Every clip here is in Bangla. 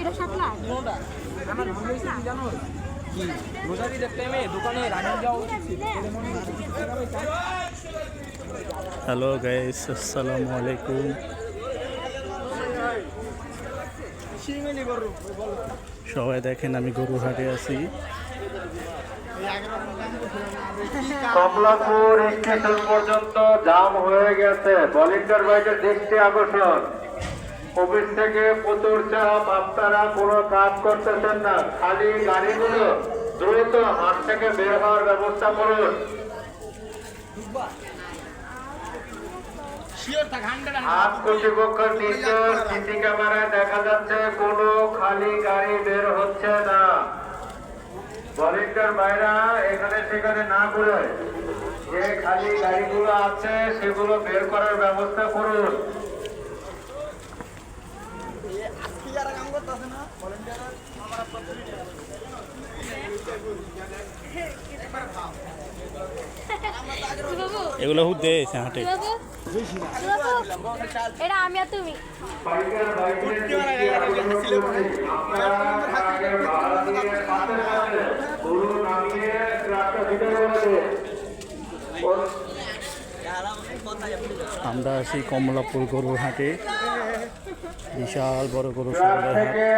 এটা শাপলা আমার মনে হয়েছে কি জানো কি রোজারির টাইমে দোকানে রানিং যাও হ্যালো গাইস, আসসালামু আলাইকুম। সবাই দেখেন আমি গরুহাটে আছি। কমলাপুর স্টেশন পর্যন্ত জাম হয়ে গেছে। ভলেন্টিয়ার বাইকের দৃষ্টি আকর্ষণ, অফিস থেকে প্রচুর চাপ, আপনারা কোনো কাজ করতেছেন না। খালি গাড়িগুলো দ্রুত হাট থেকে বের হওয়ার ব্যবস্থা করুন। হাট কর্তৃপক্ষের নির্দেশ, সিসি ক্যামেরায় দেখা যাচ্ছে কোনো খালি গাড়ি বের হচ্ছে না। ভলেন্টিয়ার ভাইরা এখানে সেখানে না করে যে খালি গাড়িগুলো আছে সেগুলো বের করার ব্যবস্থা করুন। এগুলো হুদে হাটে। এটা আমি আর তুমি বাইকের বাইকের আপনারা আগে ভাড়া দিয়ে পাশে যাবে, গরু নামিয়ে ট্রাকটা ভিতরে করে দেন। আমরা আছি কমলাপুর গরুহাটে। বিশাল বড় গরু ট্রাক সরবরাহ। থেকে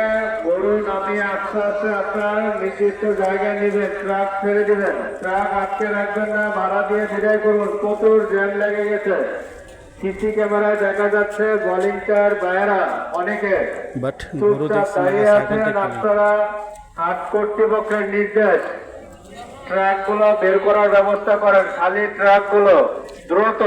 গরু নামিয়ে আস্তে আস্তে আপনার নির্দিষ্ট জায়গায় নেবেন, ট্রাক ছেড়ে দিবেন। ট্রাক আটকে রাখবেন না, ভাড়া দিয়ে বিদায় করুন। প্রচুর জ্যাম লেগে গেছে। সিসি ক্যামেরায় দেখা যাচ্ছে ভলেন্টিয়ার ভাইয়েরা অনেকে বাট গরু চুপচাপ দেখছি দাঁড়িয়ে আছেন। আপনারা হাট কর্তৃপক্ষের নির্দেশ, ট্রাকগুলো বের করার ব্যবস্থা করেন। খালি ট্রাকগুলো দ্রুত